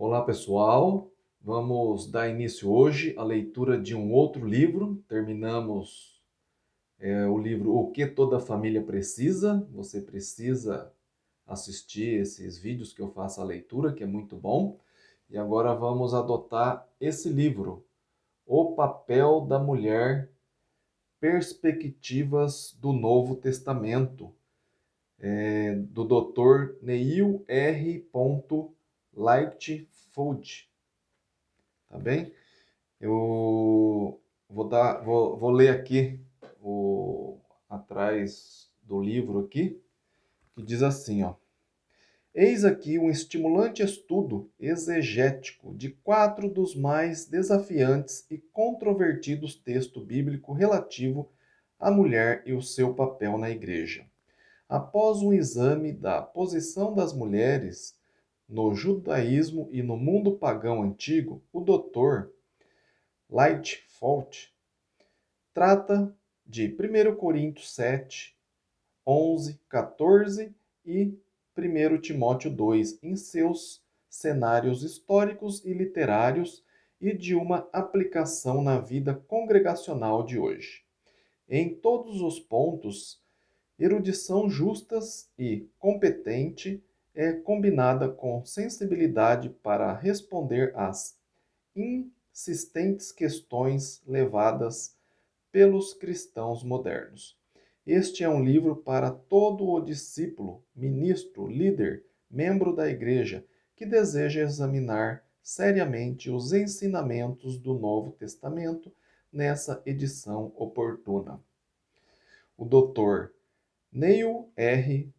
Olá, pessoal. Vamos dar início hoje à leitura de um outro livro. Terminamos o livro O que Toda Família Precisa. Você precisa assistir esses vídeos que eu faço a leitura, que é muito bom. E agora vamos adotar esse livro, O Papel da Mulher, Perspectivas do Novo Testamento, do Dr. Neil R. Lightfoot. Tá bem? Eu vou ler aqui atrás do livro aqui, que diz assim, ó. Eis aqui um estimulante estudo exegético de 4 dos mais desafiantes e controvertidos textos bíblicos relativo à mulher e o seu papel na igreja. Após um exame da posição das mulheres no judaísmo e no mundo pagão antigo, o doutor Lightfoot trata de 1 Coríntios 7, 11, 14 e 1 Timóteo 2 em seus cenários históricos e literários e de uma aplicação na vida congregacional de hoje. Em todos os pontos, erudição justas e competente é combinada com sensibilidade para responder às insistentes questões levadas pelos cristãos modernos. Este é um livro para todo o discípulo, ministro, líder, membro da igreja que deseja examinar seriamente os ensinamentos do Novo Testamento nessa edição oportuna. O Dr. Neil R.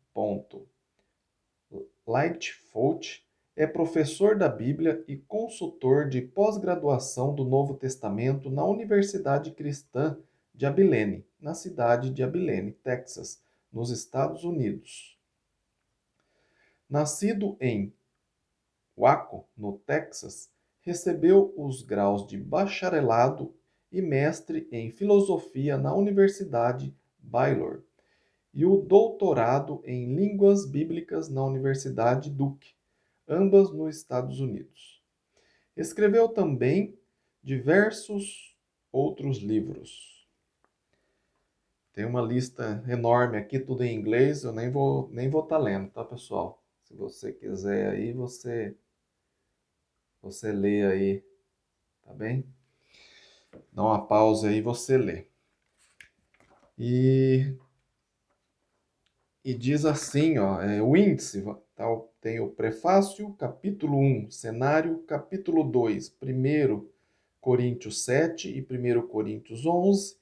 Lightfoot é professor da Bíblia e consultor de pós-graduação do Novo Testamento na Universidade Cristã de Abilene, na cidade de Abilene, Texas, nos Estados Unidos. Nascido em Waco, no Texas, recebeu os graus de bacharelado e mestre em filosofia na Universidade Baylor e o doutorado em línguas bíblicas na Universidade Duke, ambas nos Estados Unidos. Escreveu também diversos outros livros. Tem uma lista enorme aqui, tudo em inglês, eu nem vou estar lendo, tá, pessoal? Se você quiser aí, você lê aí, tá bem? Dá uma pausa aí e você lê. E diz assim, ó, o índice, tem o prefácio, capítulo 1, cenário, capítulo 2, 1 Coríntios 7 e 1 Coríntios 11,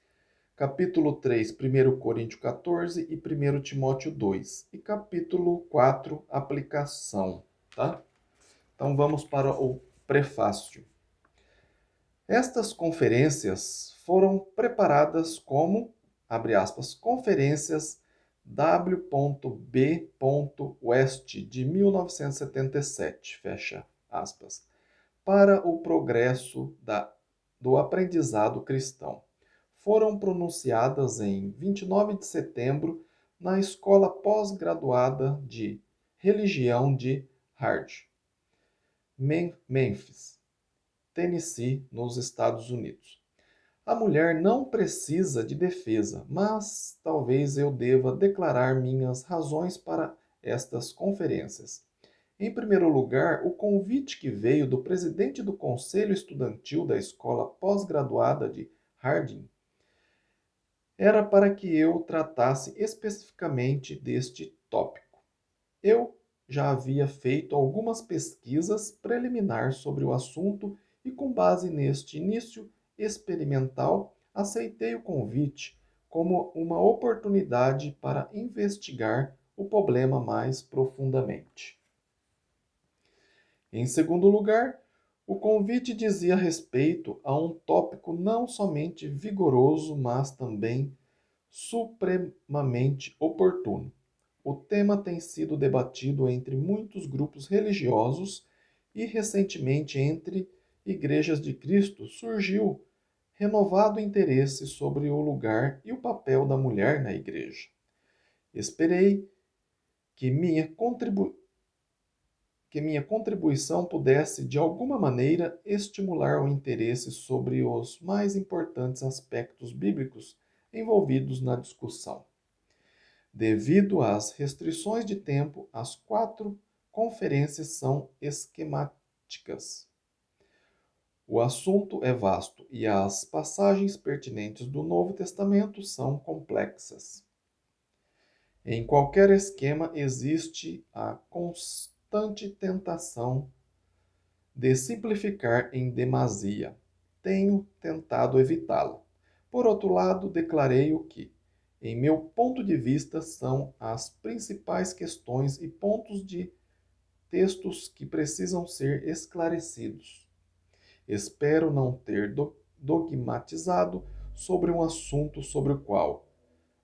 capítulo 3, 1 Coríntios 14 e 1 Timóteo 2, e capítulo 4, aplicação, tá? Então vamos para o prefácio. Estas conferências foram preparadas como, abre aspas, conferências W.B. West de 1977, fecha aspas, para o progresso do aprendizado cristão. Foram pronunciadas em 29 de setembro na Escola Pós-Graduada de Religião de Hard, Memphis, Tennessee, nos Estados Unidos. A mulher não precisa de defesa, mas talvez eu deva declarar minhas razões para estas conferências. Em primeiro lugar, o convite que veio do presidente do Conselho Estudantil da Escola Pós-Graduada de Harding era para que eu tratasse especificamente deste tópico. Eu já havia feito algumas pesquisas preliminares sobre o assunto e, com base neste início experimental, aceitei o convite como uma oportunidade para investigar o problema mais profundamente. Em segundo lugar, o convite dizia respeito a um tópico não somente vigoroso, mas também supremamente oportuno. O tema tem sido debatido entre muitos grupos religiosos e, recentemente, entre igrejas de Cristo, surgiu renovado interesse sobre o lugar e o papel da mulher na igreja. Esperei que minha que minha contribuição pudesse, de alguma maneira, estimular o interesse sobre os mais importantes aspectos bíblicos envolvidos na discussão. Devido às restrições de tempo, as 4 conferências são esquemáticas. O assunto é vasto e as passagens pertinentes do Novo Testamento são complexas. Em qualquer esquema existe a constante tentação de simplificar em demasia. Tenho tentado evitá-la. Por outro lado, declarei o que, em meu ponto de vista, são as principais questões e pontos de textos que precisam ser esclarecidos. Espero não ter dogmatizado sobre um assunto sobre o qual,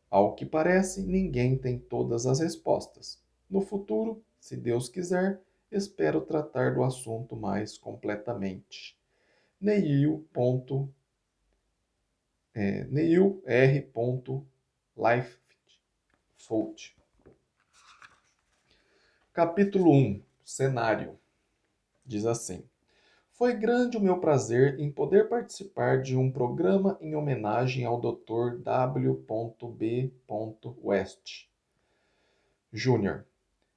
ao que parece, ninguém tem todas as respostas. No futuro, se Deus quiser, espero tratar do assunto mais completamente. Neil R. Lifefoot. Capítulo 1. Cenário. Diz assim: Foi grande o meu prazer em poder participar de um programa em homenagem ao Dr. W. B. West Jr.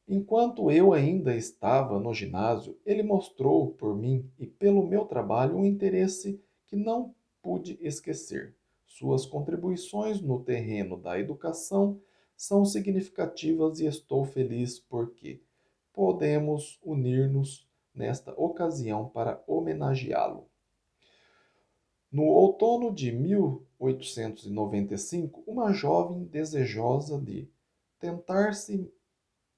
Enquanto eu ainda estava no ginásio, ele mostrou por mim e pelo meu trabalho um interesse que não pude esquecer. Suas contribuições no terreno da educação são significativas e estou feliz porque podemos unir-nos nesta ocasião para homenageá-lo. No outono de 1895, uma jovem desejosa de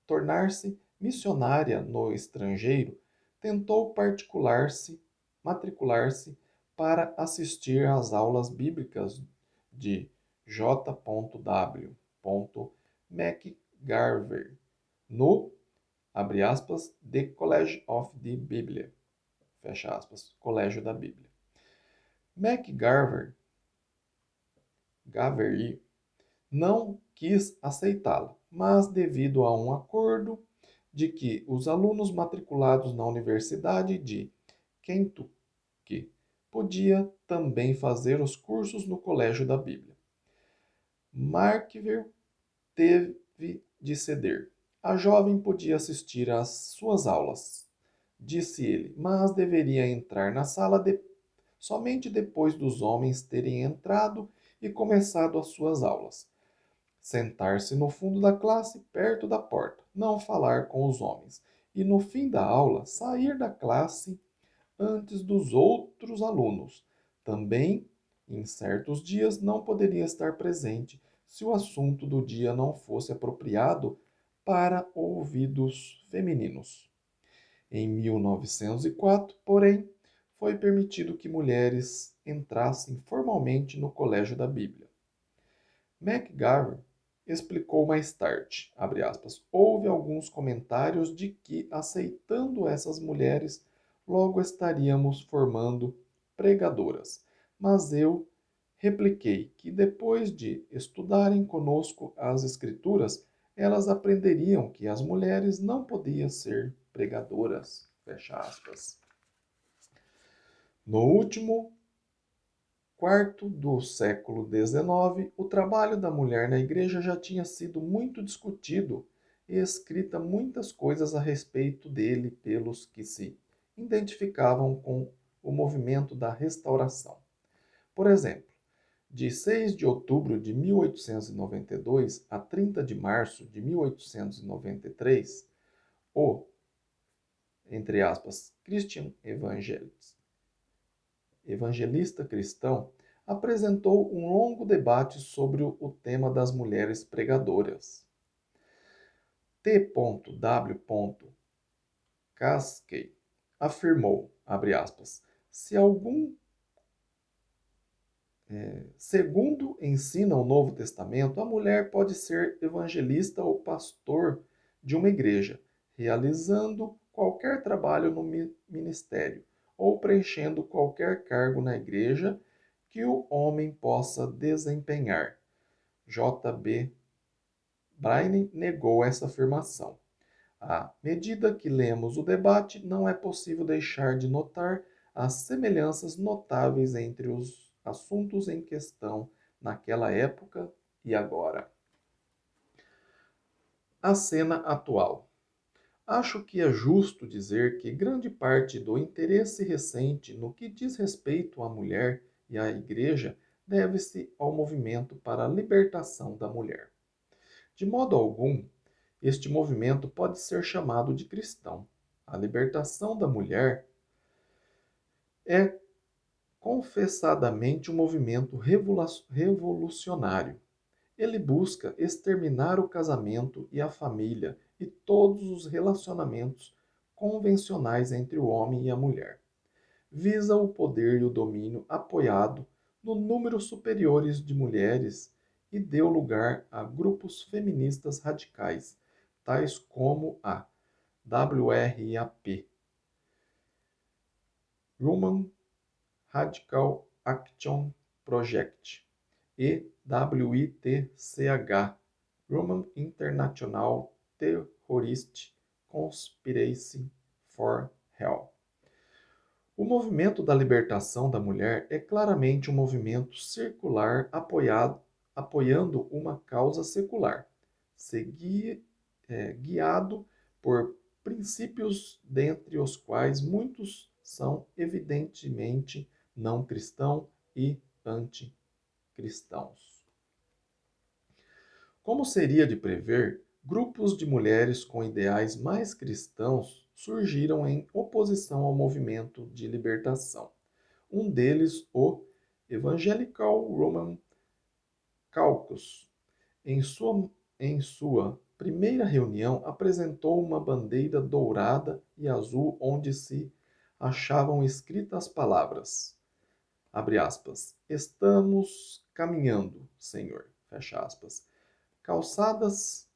tornar-se missionária no estrangeiro, tentou matricular-se para assistir às aulas bíblicas de J. W. McGarver no, abre aspas, The College of the Bible, fecha aspas, Colégio da Bíblia. McGarver não quis aceitá-la, mas devido a um acordo de que os alunos matriculados na Universidade de Kentucky podia também fazer os cursos no Colégio da Bíblia. Markver teve de ceder. A jovem podia assistir às suas aulas, disse ele, mas deveria entrar na sala somente depois dos homens terem entrado e começado as suas aulas. Sentar-se no fundo da classe, perto da porta, não falar com os homens, e no fim da aula sair da classe antes dos outros alunos. Também, em certos dias, não poderia estar presente se o assunto do dia não fosse apropriado para ouvidos femininos. Em 1904, porém, foi permitido que mulheres entrassem formalmente no Colégio da Bíblia. McGarver explicou mais tarde, abre aspas, houve alguns comentários de que, aceitando essas mulheres, logo estaríamos formando pregadoras. Mas eu repliquei que depois de estudarem conosco as Escrituras, elas aprenderiam que as mulheres não podiam ser pregadoras. Fecha aspas. No último quarto do século XIX, o trabalho da mulher na igreja já tinha sido muito discutido e escrita muitas coisas a respeito dele pelos que se identificavam com o movimento da restauração. Por exemplo, de 6 de outubro de 1892 a 30 de março de 1893, o, entre aspas, Christian Evangelista cristão, apresentou um longo debate sobre o tema das mulheres pregadoras. T. W. Caskey afirmou, abre aspas, segundo ensina o Novo Testamento, a mulher pode ser evangelista ou pastor de uma igreja, realizando qualquer trabalho no ministério ou preenchendo qualquer cargo na igreja que o homem possa desempenhar. J. B. Braine negou essa afirmação. À medida que lemos o debate, não é possível deixar de notar as semelhanças notáveis entre os assuntos em questão naquela época e agora. A cena atual. Acho que é justo dizer que grande parte do interesse recente no que diz respeito à mulher e à Igreja deve-se ao movimento para a libertação da mulher. De modo algum, este movimento pode ser chamado de cristão. A libertação da mulher é confessadamente um movimento revolucionário. Ele busca exterminar o casamento e a família e todos os relacionamentos convencionais entre o homem e a mulher. Visa o poder e o domínio apoiado no número superiores de mulheres e deu lugar a grupos feministas radicais, tais como a WRAP, Women Radical Action Project, e WITCH, Women International Terrorist Conspiracy for Hell. O movimento da libertação da mulher é claramente um movimento circular apoiando uma causa secular, guiado por princípios dentre os quais muitos são evidentemente não cristãos e anticristãos. Como seria de prever, grupos de mulheres com ideais mais cristãos surgiram em oposição ao movimento de libertação. Um deles, o Evangelical Roman Caucus, em sua primeira reunião, apresentou uma bandeira dourada e azul onde se achavam escritas as palavras, abre aspas, estamos caminhando, Senhor, fecha aspas, calçadas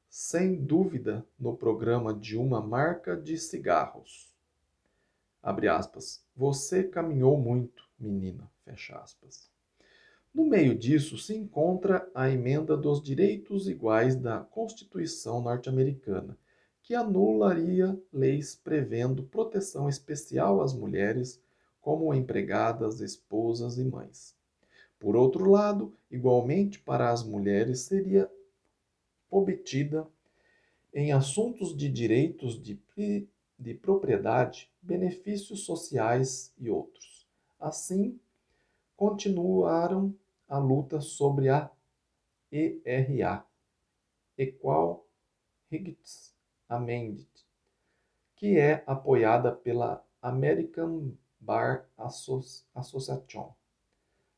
sem dúvida no programa de uma marca de cigarros. Abre aspas. Você caminhou muito, menina. Fecha aspas. No meio disso se encontra a emenda dos direitos iguais da Constituição norte-americana, que anularia leis prevendo proteção especial às mulheres, como empregadas, esposas e mães. Por outro lado, igualmente para as mulheres seria obtida em assuntos de direitos de propriedade, benefícios sociais e outros. Assim, continuaram a luta sobre a ERA, Equal Rights Amendment, que é apoiada pela American Bar Association,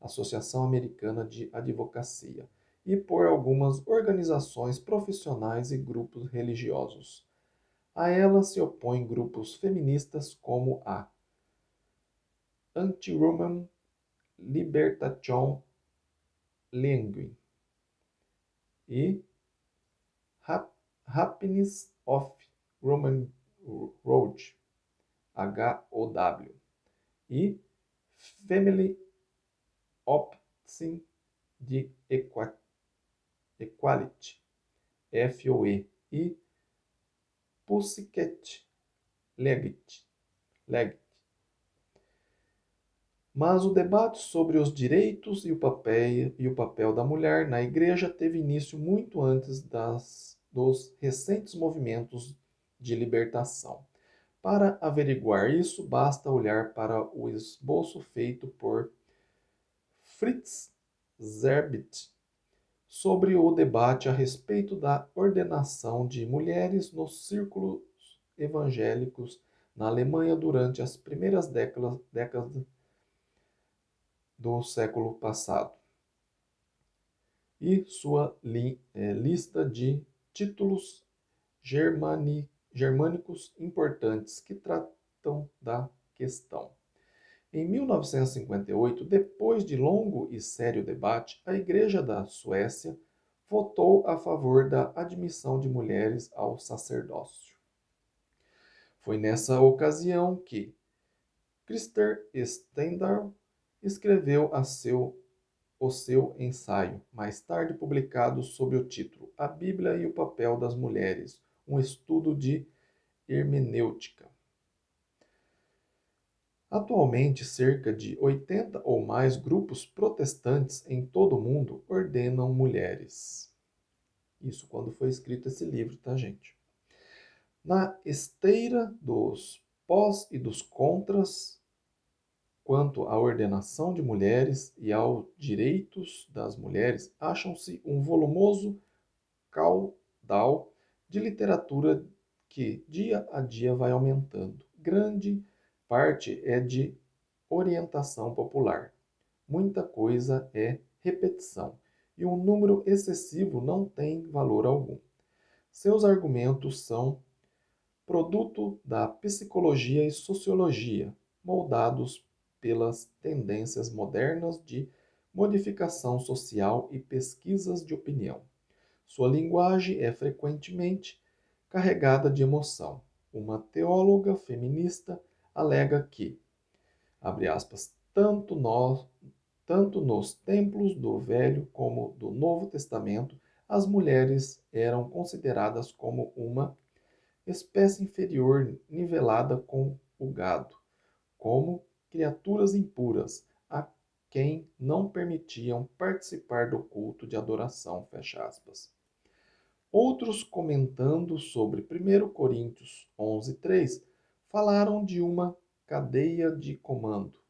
Associação Americana de Advocacia, e por algumas organizações profissionais e grupos religiosos. A ela se opõem grupos feministas como a Anti-Woman Libertation League e Happiness of Women Road, HOW, e Family Option de Equality, FOE, e Pussycat Leggett. Mas o debate sobre os direitos e o papel da mulher na Igreja teve início muito antes dos recentes movimentos de libertação. Para averiguar isso, basta olhar para o esboço feito por Fritz Zerbit sobre o debate a respeito da ordenação de mulheres nos círculos evangélicos na Alemanha durante as primeiras décadas do século passado, e sua lista de títulos germânicos importantes que tratam da questão. Em 1958, depois de longo e sério debate, a Igreja da Suécia votou a favor da admissão de mulheres ao sacerdócio. Foi nessa ocasião que Christer Stendhal escreveu o seu ensaio, mais tarde publicado sob o título A Bíblia e o Papel das Mulheres, um estudo de hermenêutica. Atualmente, cerca de 80 ou mais grupos protestantes em todo o mundo ordenam mulheres. Isso quando foi escrito esse livro, tá, gente? Na esteira dos pós e dos contras quanto à ordenação de mulheres e aos direitos das mulheres, acham-se um volumoso caudal de literatura que, dia a dia, vai aumentando. Grande parte é de orientação popular. Muita coisa é repetição, e um número excessivo não tem valor algum. Seus argumentos são produto da psicologia e sociologia, moldados pelas tendências modernas de modificação social e pesquisas de opinião. Sua linguagem é frequentemente carregada de emoção. Uma teóloga feminista alega que, abre aspas, tanto nos templos do Velho como do Novo Testamento, as mulheres eram consideradas como uma espécie inferior nivelada com o gado, como criaturas impuras, a quem não permitiam participar do culto de adoração. Fecha aspas. Outros, comentando sobre 1 Coríntios 11:3, falaram de uma cadeia de comando,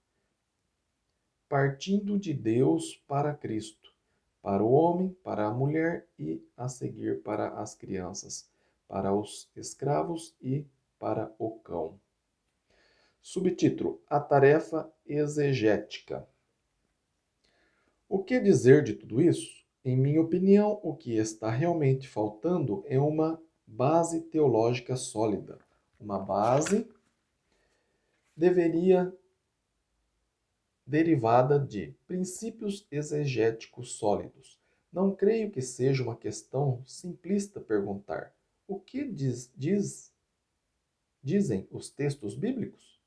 partindo de Deus para Cristo, para o homem, para a mulher e a seguir para as crianças, para os escravos e para o cão. Subtítulo: A tarefa exegética. O que dizer de tudo isso? Em minha opinião, o que está realmente faltando é uma base teológica sólida. Uma base deveria derivada de princípios exegéticos sólidos. Não creio que seja uma questão simplista perguntar: o que dizem os textos bíblicos?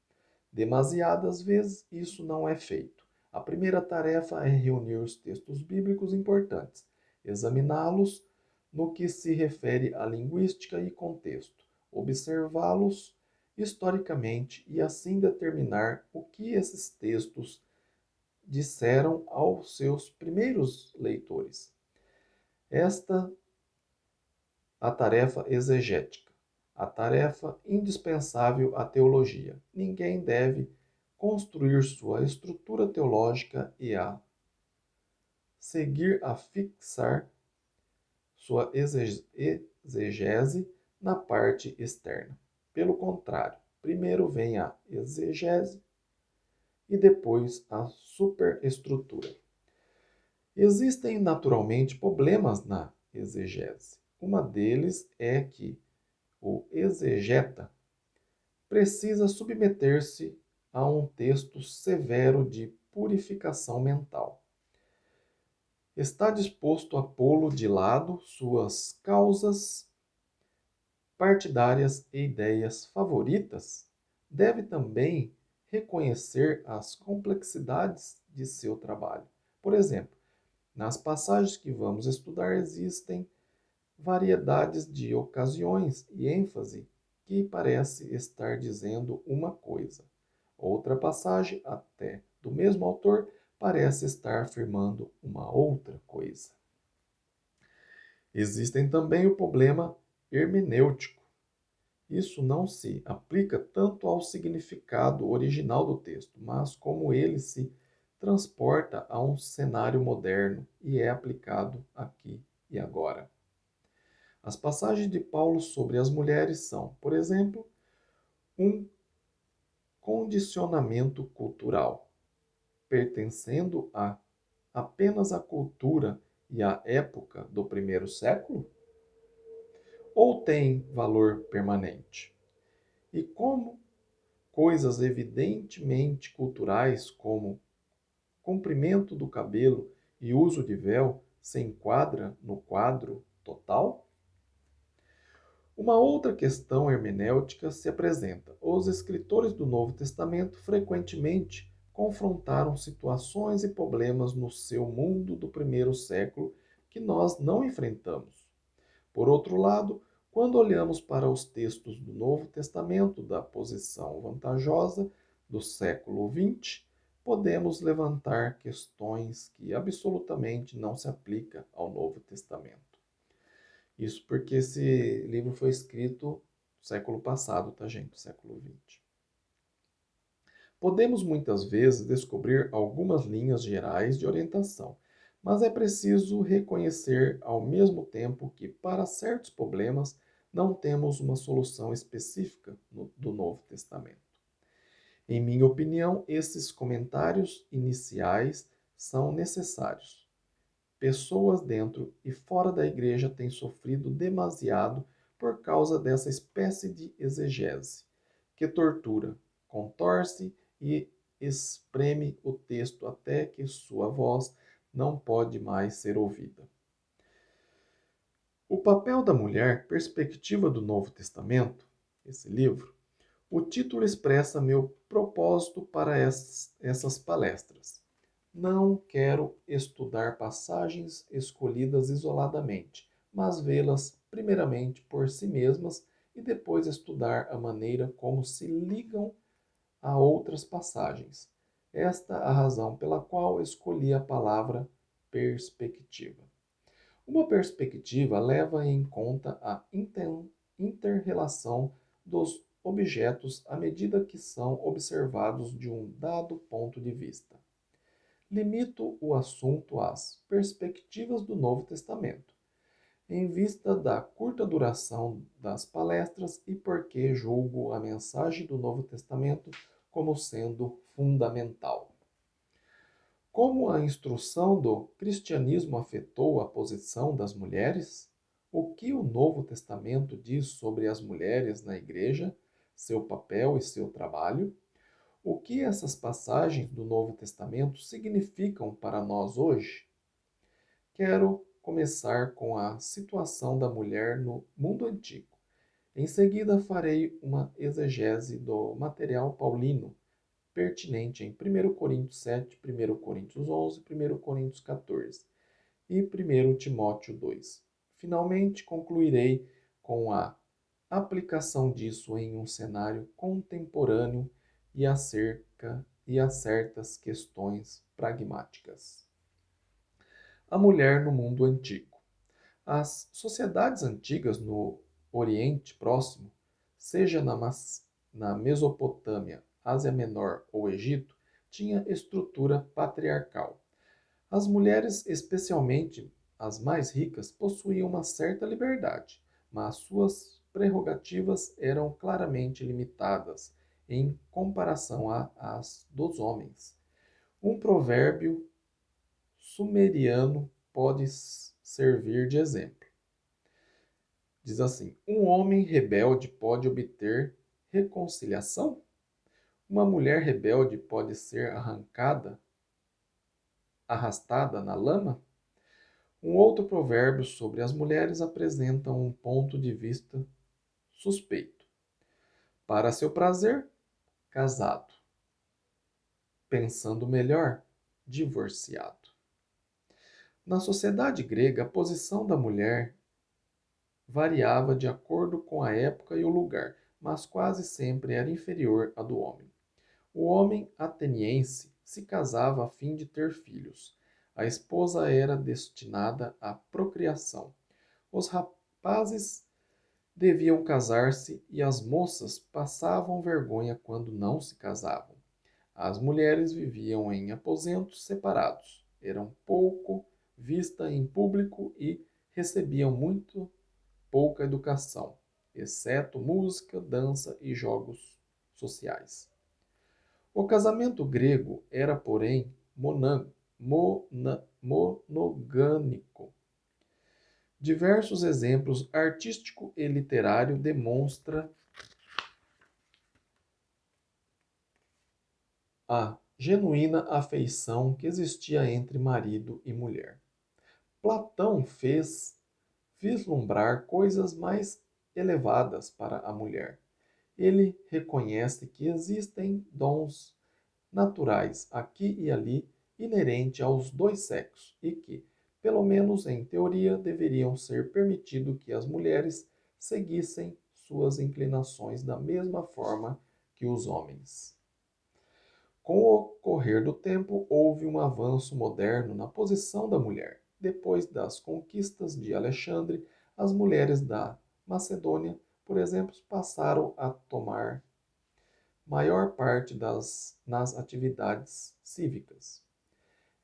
Demasiadas vezes isso não é feito. A primeira tarefa é reunir os textos bíblicos importantes, examiná-los no que se refere à linguística e contexto, observá-los historicamente e assim determinar o que esses textos disseram aos seus primeiros leitores. Esta a tarefa exegética, a tarefa indispensável à teologia. Ninguém deve construir sua estrutura teológica e a seguir a fixar sua exegese na parte externa. Pelo contrário, primeiro vem a exegese e depois a superestrutura. Existem naturalmente problemas na exegese. Uma deles é que o exegeta precisa submeter-se a um texto severo de purificação mental. Está disposto a pô-lo de lado suas causas partidárias e ideias favoritas? Deve também reconhecer as complexidades de seu trabalho. Por exemplo, nas passagens que vamos estudar existem variedades de ocasiões e ênfase que parece estar dizendo uma coisa. Outra passagem, até do mesmo autor, parece estar afirmando uma outra coisa. Existem também o problema hermenêutico. Isso não se aplica tanto ao significado original do texto, mas como ele se transporta a um cenário moderno e é aplicado aqui e agora. As passagens de Paulo sobre as mulheres são, por exemplo, um condicionamento cultural, pertencendo apenas à cultura e à época do primeiro século? Ou tem valor permanente? E como coisas evidentemente culturais, como comprimento do cabelo e uso de véu, se enquadra no quadro total? Uma outra questão hermenêutica se apresenta. Os escritores do Novo Testamento frequentemente confrontaram situações e problemas no seu mundo do primeiro século que nós não enfrentamos. Por outro lado, Quando olhamos para os textos do Novo Testamento da posição vantajosa do século XX, podemos levantar questões que absolutamente não se aplicam ao Novo Testamento. Isso porque esse livro foi escrito no século passado, tá, gente? Século XX. Podemos muitas vezes descobrir algumas linhas gerais de orientação, mas é preciso reconhecer ao mesmo tempo que, para certos problemas, não temos uma solução específica do Novo Testamento. Em minha opinião, esses comentários iniciais são necessários. Pessoas dentro e fora da igreja têm sofrido demasiado por causa dessa espécie de exegese, que tortura, contorce e espreme o texto até que sua voz não pode mais ser ouvida. O papel da mulher, perspectiva do Novo Testamento, esse livro, o título expressa meu propósito para essas palestras. Não quero estudar passagens escolhidas isoladamente, mas vê-las primeiramente por si mesmas e depois estudar a maneira como se ligam a outras passagens. Esta é a razão pela qual escolhi a palavra perspectiva. Uma perspectiva leva em conta a inter-relação dos objetos à medida que são observados de um dado ponto de vista. Limito o assunto às perspectivas do Novo Testamento, em vista da curta duração das palestras e porque julgo a mensagem do Novo Testamento como sendo fundamental. Como a instrução do cristianismo afetou a posição das mulheres? O que o Novo Testamento diz sobre as mulheres na igreja, seu papel e seu trabalho? O que essas passagens do Novo Testamento significam para nós hoje? Quero começar com a situação da mulher no mundo antigo. Em seguida, farei uma exegese do material paulino pertinente em 1 Coríntios 7, 1 Coríntios 11, 1 Coríntios 14 e 1 Timóteo 2. Finalmente, concluirei com a aplicação disso em um cenário contemporâneo e a certas questões pragmáticas. A mulher no mundo antigo. As sociedades antigas no Oriente Próximo, seja na Mesopotâmia, Ásia Menor ou Egito, tinha estrutura patriarcal. As mulheres, especialmente as mais ricas, possuíam uma certa liberdade, mas suas prerrogativas eram claramente limitadas em comparação às dos homens. Um provérbio sumeriano pode servir de exemplo. Diz assim: um homem rebelde pode obter reconciliação? Uma mulher rebelde pode ser arrastada na lama? Um outro provérbio sobre as mulheres apresenta um ponto de vista suspeito. Para seu prazer, casado. Pensando melhor, divorciado. Na sociedade grega, a posição da mulher variava de acordo com a época e o lugar, mas quase sempre era inferior à do homem. O homem ateniense se casava a fim de ter filhos. A esposa era destinada à procriação. Os rapazes deviam casar-se e as moças passavam vergonha quando não se casavam. As mulheres viviam em aposentos separados, eram pouco vistas em público e recebiam muito pouca educação, exceto música, dança e jogos sociais. O casamento grego era, porém, monogâmico. Diversos exemplos artístico e literário demonstram a genuína afeição que existia entre marido e mulher. Platão fez vislumbrar coisas mais elevadas para a mulher. Ele reconhece que existem dons naturais aqui e ali inerentes aos dois sexos e que, pelo menos em teoria, deveriam ser permitido que as mulheres seguissem suas inclinações da mesma forma que os homens. Com o correr do tempo, houve um avanço moderno na posição da mulher. Depois das conquistas de Alexandre, as mulheres da Macedônia, por exemplo, passaram a tomar maior parte nas atividades cívicas.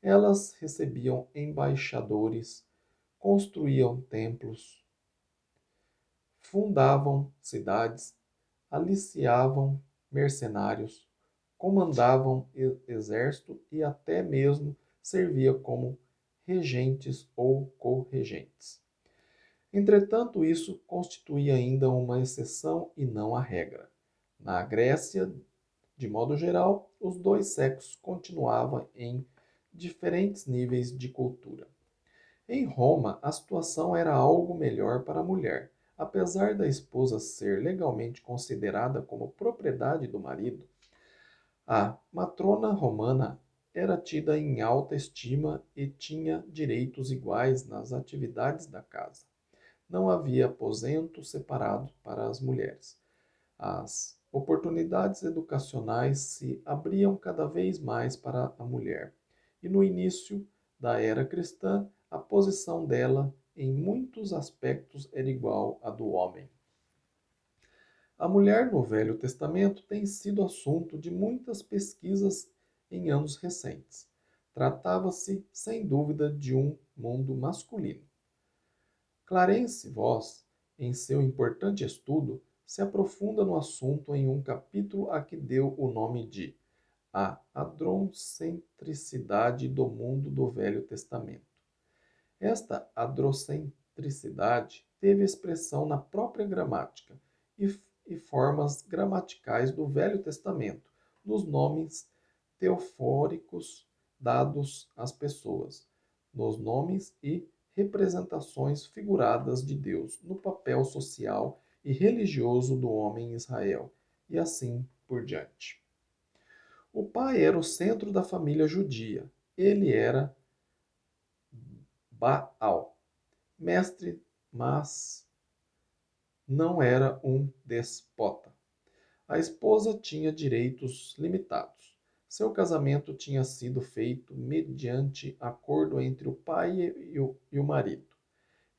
Elas recebiam embaixadores, construíam templos, fundavam cidades, aliciavam mercenários, comandavam exército e até mesmo servia como regentes ou corregentes. Entretanto, isso constituía ainda uma exceção e não a regra. Na Grécia, de modo geral, os dois sexos continuavam em diferentes níveis de cultura. Em Roma, a situação era algo melhor para a mulher. Apesar da esposa ser legalmente considerada como propriedade do marido, a matrona romana era tida em alta estima e tinha direitos iguais nas atividades da casa. Não havia aposento separado para as mulheres. As oportunidades educacionais se abriam cada vez mais para a mulher. E no início da era cristã, a posição dela, em muitos aspectos, era igual à do homem. A mulher no Velho Testamento tem sido assunto de muitas pesquisas em anos recentes. Tratava-se, sem dúvida, de um mundo masculino. Clarence Voss, em seu importante estudo, se aprofunda no assunto em um capítulo a que deu o nome de A Androcentricidade do Mundo do Velho Testamento. Esta androcentricidade teve expressão na própria gramática e formas gramaticais do Velho Testamento, nos nomes teofóricos dados às pessoas, nos nomes e representações figuradas de Deus, no papel social e religioso do homem em Israel, e assim por diante. O pai era o centro da família judia. Ele era Baal, mestre, mas não era um despota. A esposa tinha direitos limitados. Seu casamento tinha sido feito mediante acordo entre o pai e o marido.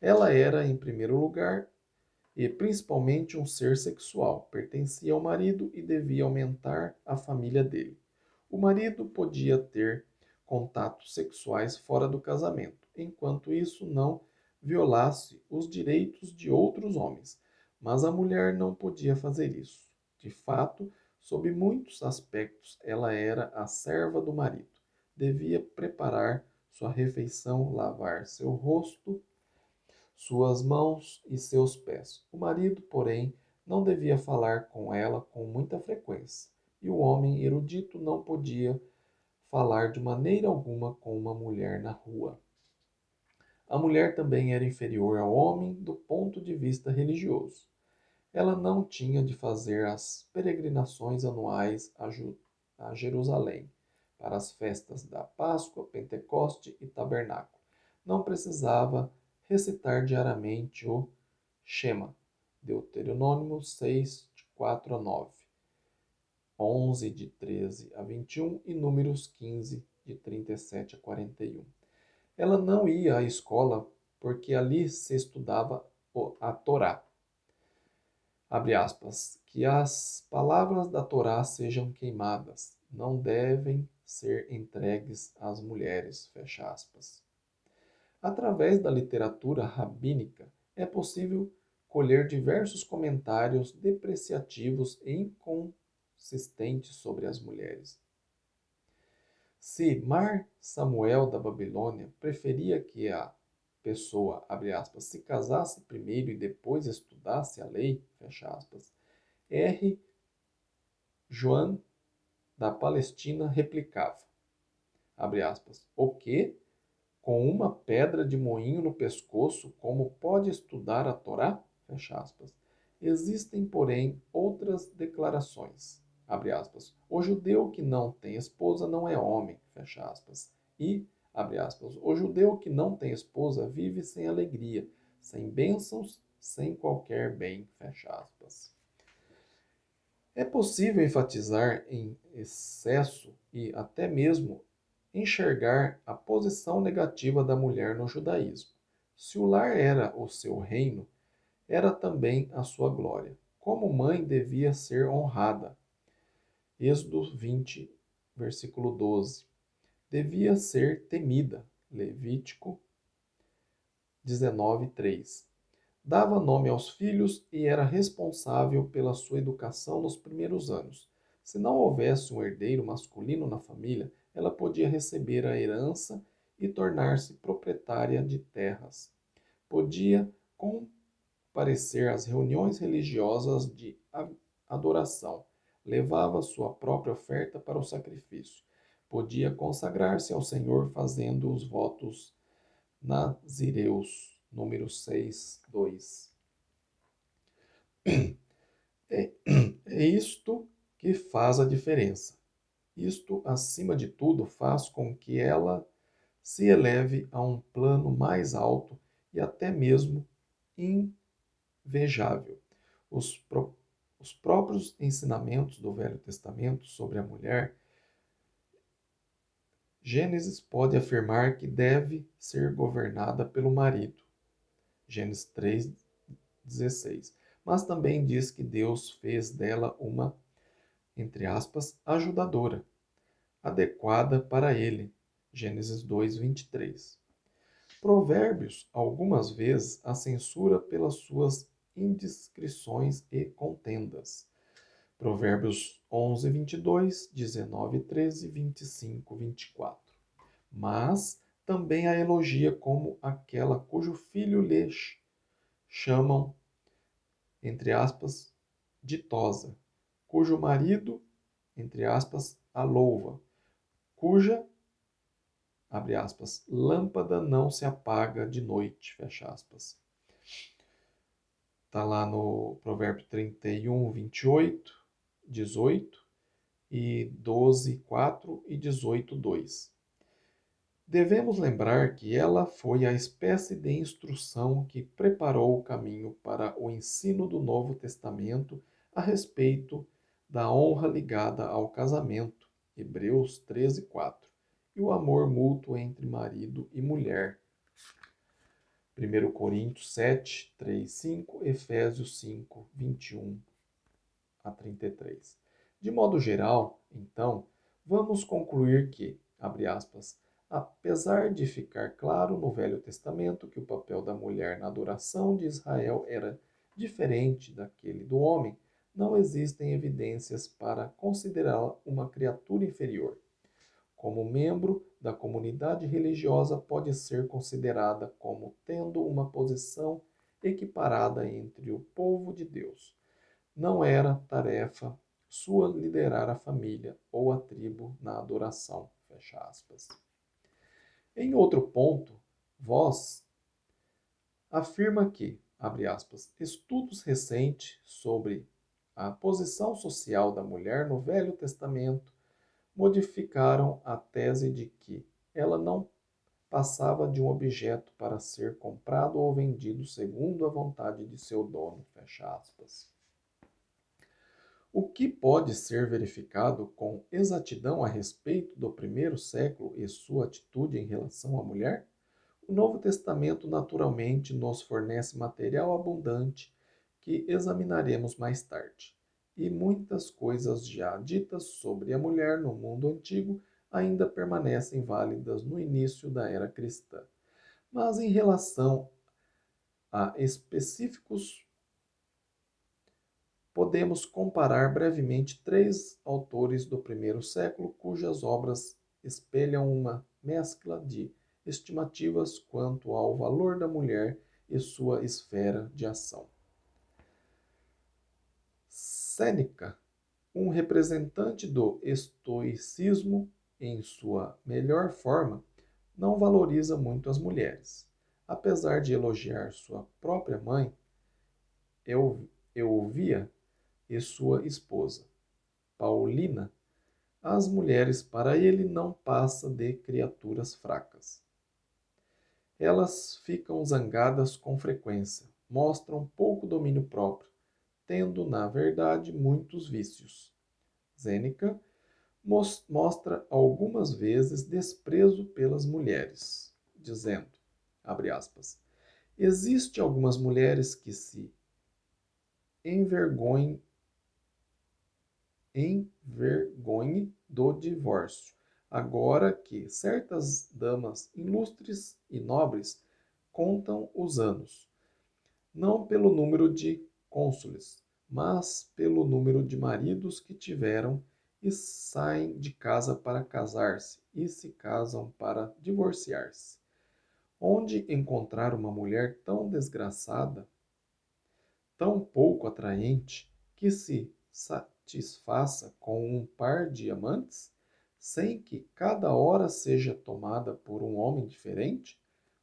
Ela era, em primeiro lugar, e principalmente um ser sexual, pertencia ao marido e devia aumentar a família dele. O marido podia ter contatos sexuais fora do casamento, enquanto isso não violasse os direitos de outros homens, mas a mulher não podia fazer isso. De fato, sob muitos aspectos, ela era a serva do marido. Devia preparar sua refeição, lavar seu rosto, suas mãos e seus pés. O marido, porém, não devia falar com ela com muita frequência, e o homem erudito não podia falar de maneira alguma com uma mulher na rua. A mulher também era inferior ao homem do ponto de vista religioso. Ela não tinha de fazer as peregrinações anuais a Jerusalém, para as festas da Páscoa, Pentecoste e Tabernáculo. Não precisava recitar diariamente o Shema, Deuteronômio 6, de 4 a 9, 11, de 13 a 21 e Números 15, de 37 a 41. Ela não ia à escola porque ali se estudava a Torá. Abre aspas, que as palavras da Torá sejam queimadas, não devem ser entregues às mulheres, fecha aspas. Através da literatura rabínica, é possível colher diversos comentários depreciativos e inconsistentes sobre as mulheres. Se Mar Samuel da Babilônia preferia que a pessoa, abre aspas, se casasse primeiro e depois estudasse a lei, fecha aspas, R. Joan da Palestina replicava, abre aspas, o que? Com uma pedra de moinho no pescoço, como pode estudar a Torá? Fecha aspas. Existem, porém, outras declarações. Abre aspas. O judeu que não tem esposa não é homem. Fecha aspas. E, abre aspas, o judeu que não tem esposa vive sem alegria, sem bênçãos sem qualquer bem, fecha aspas. É possível enfatizar em excesso e até mesmo enxergar a posição negativa da mulher no judaísmo. Se o lar era o seu reino, era também a sua glória. Como mãe devia ser honrada. Êxodo 20, versículo 12. Devia ser temida. Levítico 19, 3. Dava nome aos filhos e era responsável pela sua educação nos primeiros anos. Se não houvesse um herdeiro masculino na família, ela podia receber a herança e tornar-se proprietária de terras. Podia comparecer às reuniões religiosas de adoração. Levava sua própria oferta para o sacrifício. Podia consagrar-se ao Senhor fazendo os votos nazireus. Número 6, 2. É, é isto que faz a diferença. Isto, acima de tudo, faz com que ela se eleve a um plano mais alto e até mesmo invejável. Os próprios ensinamentos do Velho Testamento sobre a mulher, Gênesis pode afirmar que deve ser governada pelo marido. Gênesis 3:16. Mas também diz que Deus fez dela uma, entre aspas, ajudadora, adequada para ele. Gênesis 2:23. Provérbios, algumas vezes, a censura pelas suas indiscrições e contendas. Provérbios 11:22, 19:13, 25:24. Mas também a elogia como aquela cujo filho lhe chamam, entre aspas, ditosa, cujo marido, entre aspas, a louva, cuja, abre aspas, lâmpada não se apaga de noite, fecha aspas. Está lá no Provérbio 31, 28, 18 e 12, 4 e 18, 2. Devemos lembrar que ela foi a espécie de instrução que preparou o caminho para o ensino do Novo Testamento a respeito da honra ligada ao casamento, Hebreus 13, 4, e o amor mútuo entre marido e mulher, 1 Coríntios 7, 3, 5, Efésios 5, 21 a 33. De modo geral, então, vamos concluir que, abre aspas, apesar de ficar claro no Velho Testamento que o papel da mulher na adoração de Israel era diferente daquele do homem, não existem evidências para considerá-la uma criatura inferior. Como membro da comunidade religiosa, pode ser considerada como tendo uma posição equiparada entre o povo de Deus. Não era tarefa sua liderar a família ou a tribo na adoração. Fecha aspas. Em outro ponto, Voss afirma que, abre aspas, estudos recentes sobre a posição social da mulher no Velho Testamento modificaram a tese de que ela não passava de um objeto para ser comprado ou vendido segundo a vontade de seu dono. Fecha aspas. O que pode ser verificado com exatidão a respeito do primeiro século e sua atitude em relação à mulher? O Novo Testamento naturalmente nos fornece material abundante que examinaremos mais tarde. E muitas coisas já ditas sobre a mulher no mundo antigo ainda permanecem válidas no início da era cristã. Mas em relação a específicos, podemos comparar brevemente três autores do primeiro século cujas obras espelham uma mescla de estimativas quanto ao valor da mulher e sua esfera de ação. Sêneca, um representante do estoicismo em sua melhor forma, não valoriza muito as mulheres. Apesar de elogiar sua própria mãe, Euvia, e sua esposa, Paulina, as mulheres para ele não passa de criaturas fracas. Elas ficam zangadas com frequência, mostram pouco domínio próprio, tendo, na verdade, muitos vícios. Sêneca mostra algumas vezes desprezo pelas mulheres, dizendo, abre aspas, existe algumas mulheres que se envergonhem do divórcio, agora que certas damas ilustres e nobres contam os anos, não pelo número de cônsules, mas pelo número de maridos que tiveram e saem de casa para casar-se e se casam para divorciar-se. Onde encontrar uma mulher tão desgraçada, tão pouco atraente, que se satisfaça com um par de amantes, sem que cada hora seja tomada por um homem diferente?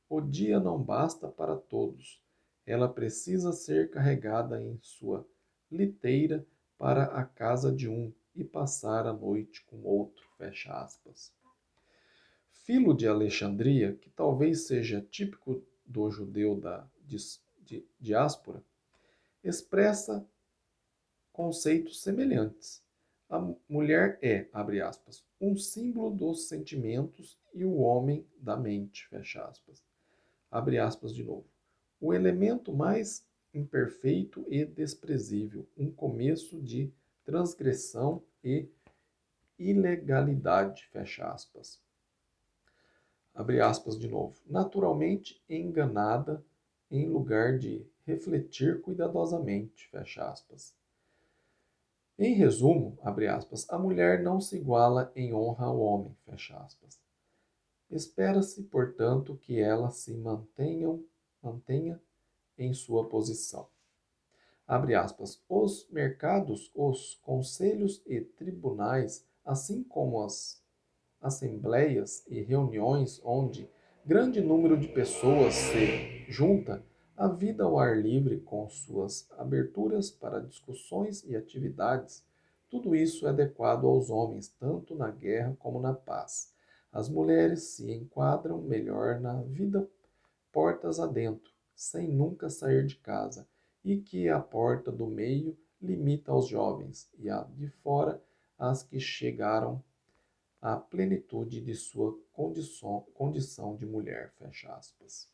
O dia não basta para todos. Ela precisa ser carregada em sua liteira para a casa de um e passar a noite com outro. Fecha aspas. Filo de Alexandria, que talvez seja típico do judeu da diáspora, expressa conceitos semelhantes. A mulher é, abre aspas, um símbolo dos sentimentos e o homem da mente, fecha aspas. Abre aspas de novo. O elemento mais imperfeito e desprezível, um começo de transgressão e ilegalidade, fecha aspas. Abre aspas de novo. Naturalmente enganada em lugar de refletir cuidadosamente, fecha aspas. Em resumo, abre aspas, a mulher não se iguala em honra ao homem, fecha aspas. Espera-se, portanto, que ela se mantenha em sua posição. Abre aspas, os mercados, os conselhos e tribunais, assim como as assembleias e reuniões onde grande número de pessoas se junta, a vida ao ar livre com suas aberturas para discussões e atividades, tudo isso é adequado aos homens, tanto na guerra como na paz. As mulheres se enquadram melhor na vida portas adentro, sem nunca sair de casa, e que a porta do meio limita aos jovens, e a de fora às que chegaram à plenitude de sua condição de mulher, fecha aspas.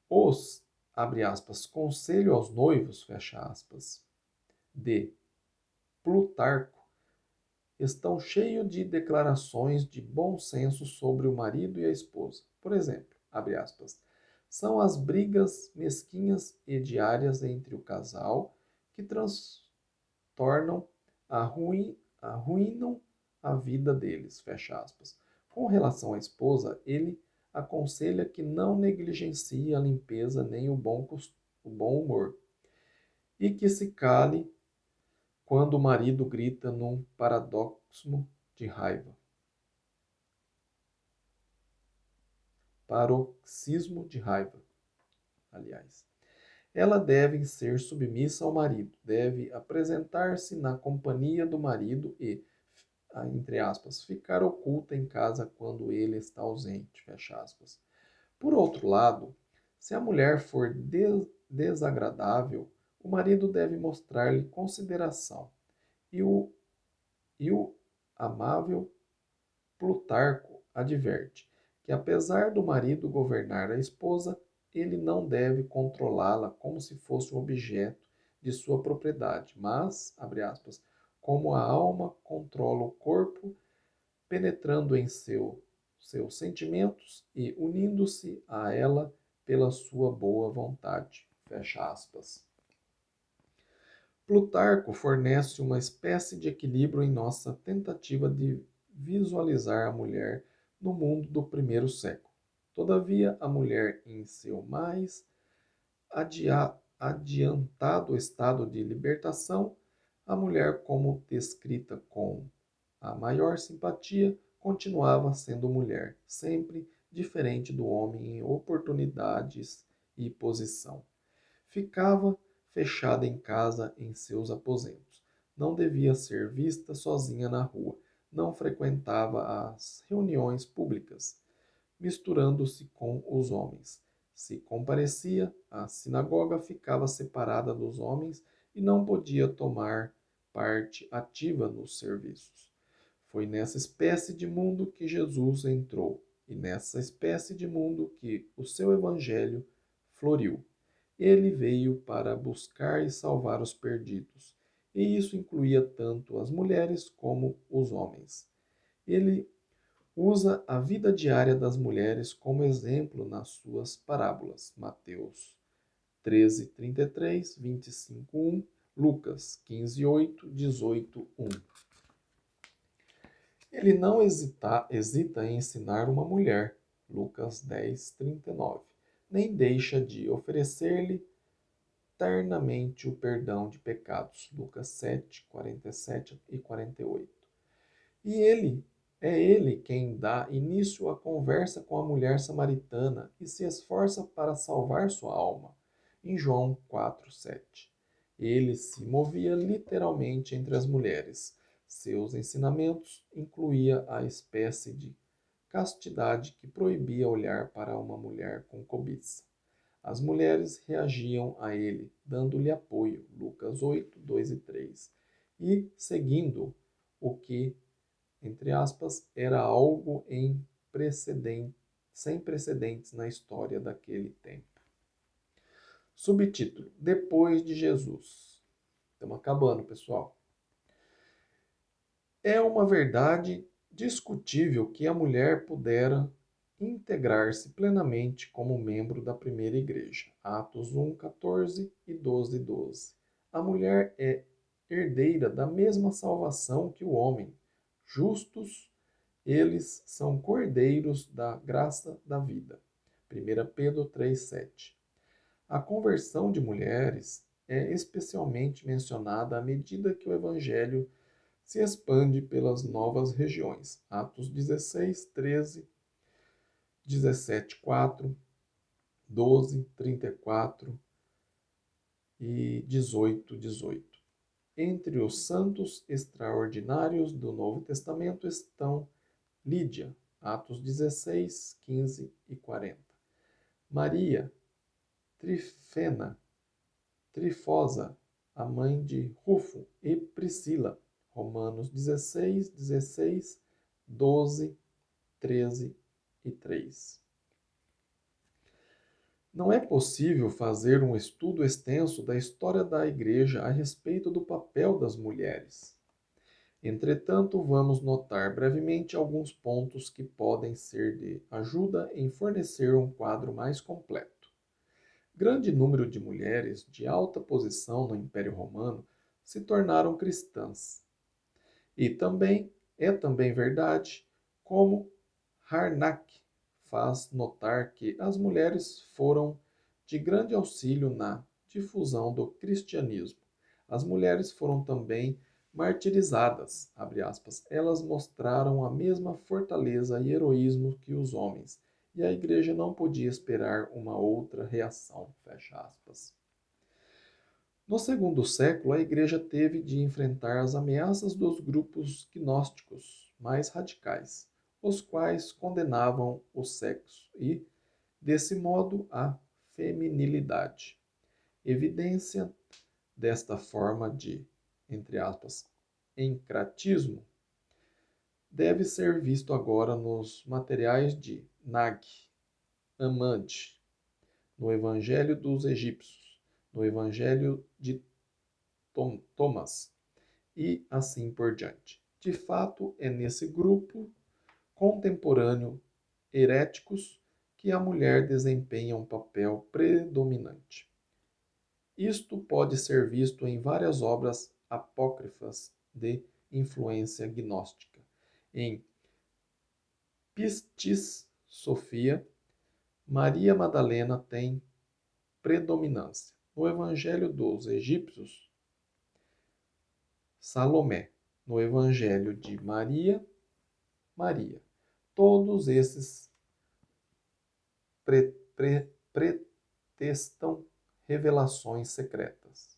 Os, abre aspas, conselho aos noivos, fecha aspas, de Plutarco, estão cheios de declarações de bom senso sobre o marido e a esposa. Por exemplo, abre aspas, são as brigas mesquinhas e diárias entre o casal que transtornam, arruinam a vida deles, fecha aspas. Com relação à esposa, ele aconselha que não negligencie a limpeza nem o bom humor, e que se cale quando o marido grita num paradoxo de raiva. Paroxismo de raiva, aliás. Ela deve ser submissa ao marido, deve apresentar-se na companhia do marido e, entre aspas, ficar oculta em casa quando ele está ausente, fecha aspas. Por outro lado, se a mulher for desagradável, o marido deve mostrar-lhe consideração. E o amável Plutarco adverte que, apesar do marido governar a esposa, ele não deve controlá-la como se fosse um objeto de sua propriedade, mas, abre aspas, como a alma controla o corpo, penetrando em seus sentimentos e unindo-se a ela pela sua boa vontade. Fecha aspas. Plutarco fornece uma espécie de equilíbrio em nossa tentativa de visualizar a mulher no mundo do primeiro século. Todavia, a mulher em seu mais adiantado estado de libertação, a mulher como descrita com a maior simpatia, continuava sendo mulher, sempre diferente do homem em oportunidades e posição. Ficava fechada em casa em seus aposentos. Não devia ser vista sozinha na rua. Não frequentava as reuniões públicas, misturando-se com os homens. Se comparecia, a sinagoga ficava separada dos homens e não podia tomar parte ativa nos serviços. Foi nessa espécie de mundo que Jesus entrou, e nessa espécie de mundo que o seu evangelho floriu. Ele veio para buscar e salvar os perdidos, e isso incluía tanto as mulheres como os homens. Ele usa a vida diária das mulheres como exemplo nas suas parábolas. Mateus 13:33, 25:1, Lucas 15:8, 18:1. Ele não hesita em ensinar uma mulher, Lucas 10:39, nem deixa de oferecer-lhe ternamente o perdão de pecados, Lucas 7:47 e 48. E ele quem dá início à conversa com a mulher samaritana e se esforça para salvar sua alma, em João 4:7. Ele se movia literalmente entre as mulheres. Seus ensinamentos incluía a espécie de castidade que proibia olhar para uma mulher com cobiça. As mulheres reagiam a ele, dando-lhe apoio, Lucas 8:2 e 3, e seguindo o que, entre aspas, era algo sem precedentes na história daquele tempo. Subtítulo: Depois de Jesus. Estamos acabando, pessoal. É uma verdade discutível que a mulher pudera integrar-se plenamente como membro da primeira igreja. Atos 1:14 e 12:12. A mulher é herdeira da mesma salvação que o homem. Justos, eles são cordeiros da graça da vida. 1 Pedro 3:7. A conversão de mulheres é especialmente mencionada à medida que o evangelho se expande pelas novas regiões. Atos 16:13, 17:4, 12:34 e 18:18. Entre os santos extraordinários do Novo Testamento estão Lídia, Atos 16:15 e 40. Maria, Trifena, Trifosa, a mãe de Rufo, e Priscila, Romanos 16:16, 12, 13 e 3. Não é possível fazer um estudo extenso da história da Igreja a respeito do papel das mulheres. Entretanto, vamos notar brevemente alguns pontos que podem ser de ajuda em fornecer um quadro mais completo. Grande número de mulheres de alta posição no Império Romano se tornaram cristãs. E é também verdade, como Harnack faz notar, que as mulheres foram de grande auxílio na difusão do cristianismo. As mulheres foram também martirizadas, abre aspas. Elas mostraram a mesma fortaleza e heroísmo que os homens, e a igreja não podia esperar uma outra reação, fecha aspas. No segundo século, a igreja teve de enfrentar as ameaças dos grupos gnósticos mais radicais, os quais condenavam o sexo e, desse modo, a feminilidade. Evidência desta forma de, entre aspas, encratismo deve ser visto agora nos materiais de Nag Hammadi, no Evangelho dos Egípcios, no Evangelho de Thomas e assim por diante. De fato, é nesse grupo contemporâneo heréticos que a mulher desempenha um papel predominante. Isto pode ser visto em várias obras apócrifas de influência gnóstica. Em Pistis Sofia, Maria Madalena tem predominância. No Evangelho dos Egípcios, Salomé. No Evangelho de Maria, Maria. Todos esses pretestam revelações secretas.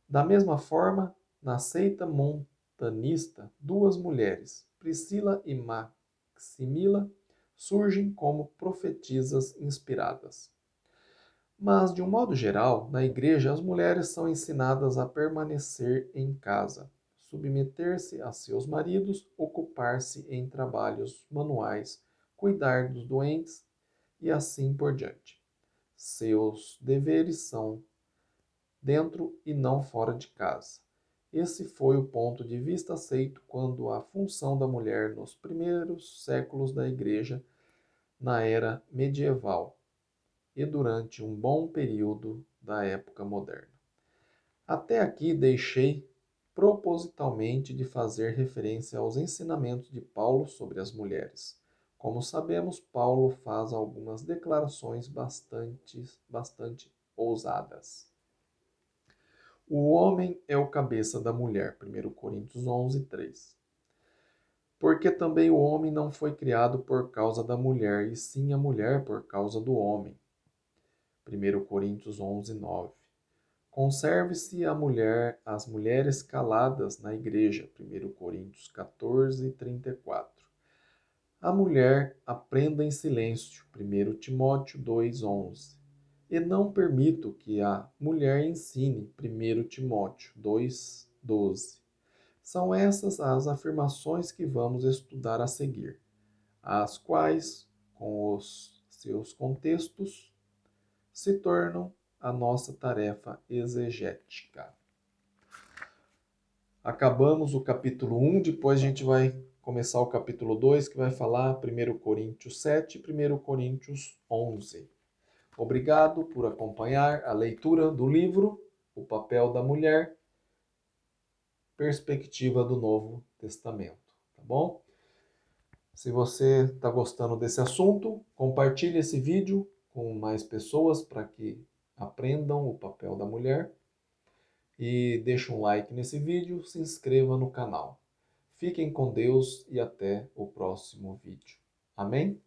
Da mesma forma, na seita montanista, duas mulheres, Priscila e Maximila, surgem como profetisas inspiradas. Mas, de um modo geral, na igreja as mulheres são ensinadas a permanecer em casa, submeter-se a seus maridos, ocupar-se em trabalhos manuais, cuidar dos doentes e assim por diante. Seus deveres são dentro e não fora de casa. Esse foi o ponto de vista aceito quando a função da mulher nos primeiros séculos da Igreja, na era medieval e durante um bom período da época moderna. Até aqui deixei propositalmente de fazer referência aos ensinamentos de Paulo sobre as mulheres. Como sabemos, Paulo faz algumas declarações bastante ousadas. O homem é o cabeça da mulher, 1 Coríntios 11, 3. Porque também o homem não foi criado por causa da mulher, e sim a mulher por causa do homem. 1 Coríntios 11, 9. Conserve-se as mulheres caladas na igreja, 1 Coríntios 14, 34. A mulher aprenda em silêncio, 1 Timóteo 2, 11. E não permito que a mulher ensine, 1 Timóteo 2, 12. São essas as afirmações que vamos estudar a seguir, as quais, com os seus contextos, se tornam a nossa tarefa exegética. Acabamos o capítulo 1, depois a gente vai começar o capítulo 2, que vai falar 1 Coríntios 7 e 1 Coríntios 11. Obrigado por acompanhar a leitura do livro O Papel da Mulher, Perspectiva do Novo Testamento, tá bom? Se você está gostando desse assunto, compartilhe esse vídeo com mais pessoas para que aprendam o papel da mulher e deixe um like nesse vídeo, se inscreva no canal. Fiquem com Deus e até o próximo vídeo. Amém?